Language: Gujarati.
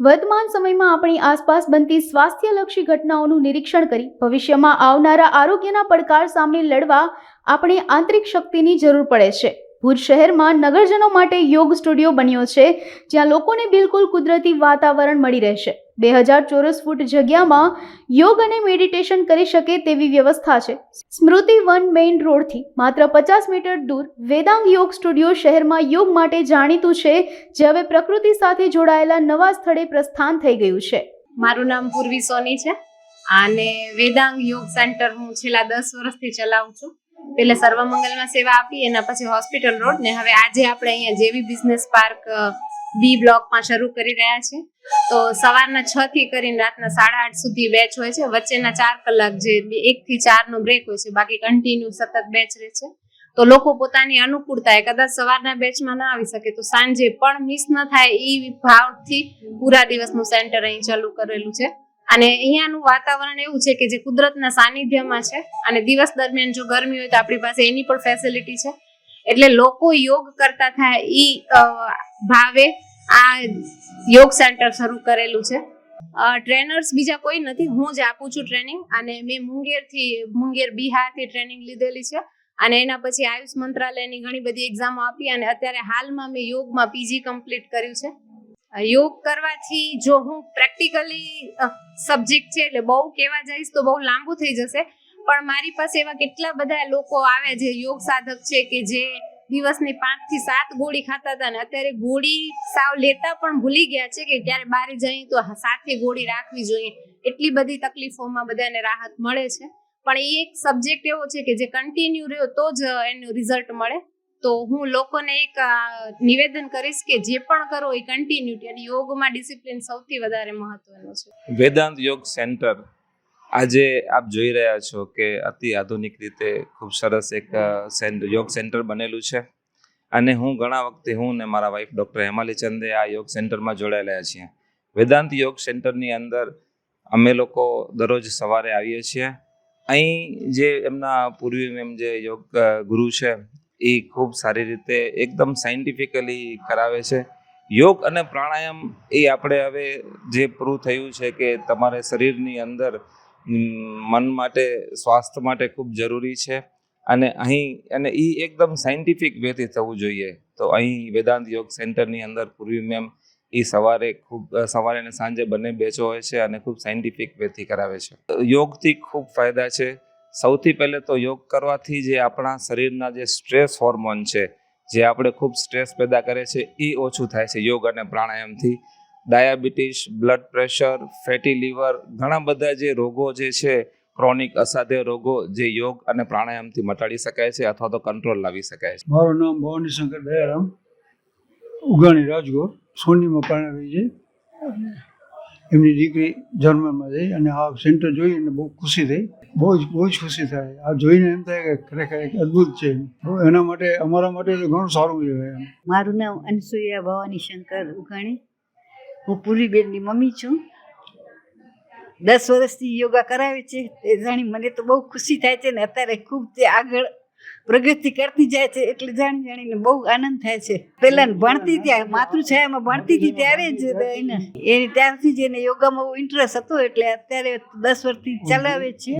વર્તમાન સમયમાં આપણી આસપાસ બનતી સ્વાસ્થ્યલક્ષી ઘટનાઓનું નિરીક્ષણ કરી ભવિષ્યમાં આવનારા આરોગ્યના પડકાર સામે લડવા આપણે આંતરિક શક્તિની જરૂર પડે છે. ભુજ શહેરમાં નગરજનો માટે યોગ સ્ટુડિયો બન્યો છે, જ્યાં લોકોને બિલકુલ કુદરતી વાતાવરણ મળી રહેશે. 2000 ચોરસ ફૂટ જગ્યામાં યોગ અને મેડિટેશન કરી શકે તેવી વ્યવસ્થા છે. સ્મૃતિ વન મેઇન રોડથી માત્ર 50 મીટર દૂર વેદાંગ યોગ સ્ટુડિયો શહેરમાં યોગ માટે જાણીતું છે, જે હવે પ્રકૃતિ સાથે જોડાયેલા નવા સ્થળે પ્રસ્થાન થઈ ગયું છે. મારું નામ પૂર્વી સોની છે અને વેદાંગ યોગ સેન્ટર હું છેલ્લા 10 વર્ષથી ચલાવું છું. પહેલા સર્વમંગલમાં સેવા આપી, એના પછી હોસ્પિટલ રોડ ને હવે આજે આપણે અહીંયા જેવી બિઝનેસ પાર્ક બી બ્લોકમાં શરૂ કરી રહ્યા છે. તો સવારના 6 થી કરીને રાતના 8:30 સુધી બેચ હોય છે. વચ્ચેના 4 કલાક જે 1 થી 4 નો બ્રેક હોય છે, બાકી કન્ટિન્યુ સતત બેચ રહે છે. તો લોકો પોતાની અનુકૂળતાએ કદાચ સવારના બેચમાં ના આવી શકે તો સાંજે પણ મિસ ન થાય એ ભાવથી પૂરા દિવસનું સેન્ટર અહીં ચાલુ કરેલું છે. અને અહીંયાનું વાતાવરણ એવું છે કે જે કુદરતના સાનિધ્યમાં છે અને દિવસ દરમિયાન જો ગરમી હોય તો આપણી પાસે એની પણ ફેસિલિટી છે. એટલે લોકો યોગ કરતા થાય એ ભાવે આ યોગ સેન્ટર શરૂ કરેલું છે. ટ્રેનર્સ બીજા કોઈ નથી, હું જ આપું છું ટ્રેનિંગ. અને મેં મુંગેર બિહારથી ટ્રેનિંગ લીધેલી છે અને એના પછી આયુષ મંત્રાલયની ઘણી બધી એક્ઝામો આપી અને અત્યારે હાલમાં મેં યોગમાં પીજી કમ્પ્લીટ કર્યું છે. યોગ કરવાથી જો હું પ્રેક્ટિકલી સબ્જેક્ટ છે એટલે બહુ કહેવા જઈશ તો બહુ લાંબુ થઈ જશે, પણ મારી પાસે એવા કેટલા બધા લોકો આવે જે યોગ સાધક છે કે જે દિવસની 5 થી 7 ગોળી ખાતા હતા ને અત્યારે ગોળી સાવ લેતા પણ ભૂલી ગયા છે કે ક્યારે બહાર જઈએ તો સાથે ગોળી રાખવી જોઈએ. એટલી બધી તકલીફોમાં બધાને રાહત મળે છે. પણ એ એક સબ્જેક્ટ એવો છે કે જે કન્ટિન્યુ રહ્યો તો જ એનું રિઝલ્ટ મળે. તો હું લોકોને એક નિવેદન કરીશ કે જે પણ કરો એ કન્ટિન્યુટી, અને યોગમાં ડિસિપ્લિન સૌથી વધારે મહત્વનો છે. વેદાંત યોગ સેન્ટર આજે આપ જોઈ રહ્યા છો કે અતિ આધુનિક રીતે ખૂબ સરસ એક યોગ સેન્ટર બનેલું છે. અને હું ઘણા વખતે હું ને મારા વાઈફ ડૉક્ટર હેમાલી ચંદે આ યોગ સેન્ટરમાં જોડાયેલા છીએ. વેદાંત યોગ સેન્ટરની અંદર અમે લોકો દરરોજ સવારે આવીએ છીએ. અહીં જે એમના પૂર્વી મેમ જે યોગ ગુરુ છે એ ખૂબ સારી રીતે એકદમ સાયન્ટિફિકલી કરાવે છે. યોગ અને પ્રાણાયામ એ આપણે હવે જે પ્રૂવ થયું છે કે તમારે શરીરની અંદર મન માટે, સ્વાસ્થ્ય માટે ખૂબ જરૂરી છે. અને એ એકદમ સાયન્ટિફિક વેથી થવું જોઈએ. તો અહીં વેદાંત યોગ સેન્ટરની અંદર પૂર્વી મેમ એ સવારે અને સાંજે બંને બેચો હોય છે અને ખૂબ સાયન્ટિફિક વેથી કરાવે છે. યોગથી ખૂબ ફાયદા છે. સૌથી પહેલે તો યોગ કરવાથી જે આપણા શરીરના જે સ્ટ્રેસ હોર્મોન છે, જે આપણે ખૂબ સ્ટ્રેસ પેદા કરે છે, એ ઓછું થાય છે યોગ અને પ્રાણાયામથી. Diabetes, blood pressure, fatty liver, ઘણા બધા જે રોગો જે છે, ક્રોનિક અસાધ્ય રોગો, જે યોગ અને પ્રાણાયામથી મટાડી શકાય છે અથવા તો કંટ્રોલ લાવી શકાય છે. મારું નામ ભવાની શંકર દયારામ, ઉગાણી રાજગોર, સોનીમાં પરણાવી છે. એમની દીકરી જર્મનમાં જઈ અને આ સેન્ટર જોઈને બહુ ખુશી થઈ, બહુ જ ખુશી થાય. આ જોઈને એમ થાય કે ખરેખર એક અદ્ભુત છે. એના માટે અમારા માટે તો ઘણું સારું છે. મારું નામ અનસુયા ભવાની શંકર ઉઘાણી, હું પૂરીબેનની મમ્મી છું. 10 વર્ષથી યોગા કરાવે છે એ જાણી મને તો બહુ ખુશી થાય છે ને અત્યારે ખૂબ તે આગળ પ્રગતિ કરતી જાય છે એટલે જાણીને બહુ આનંદ થાય છે. પહેલા ભણતી ત્યાં માતૃછાયામાં ભણતી હતી ત્યારે જ ત્યારથી જ એને યોગામાં બહુ ઇન્ટરેસ્ટ હતો એટલે અત્યારે 10 વર્ષથી ચલાવે છે.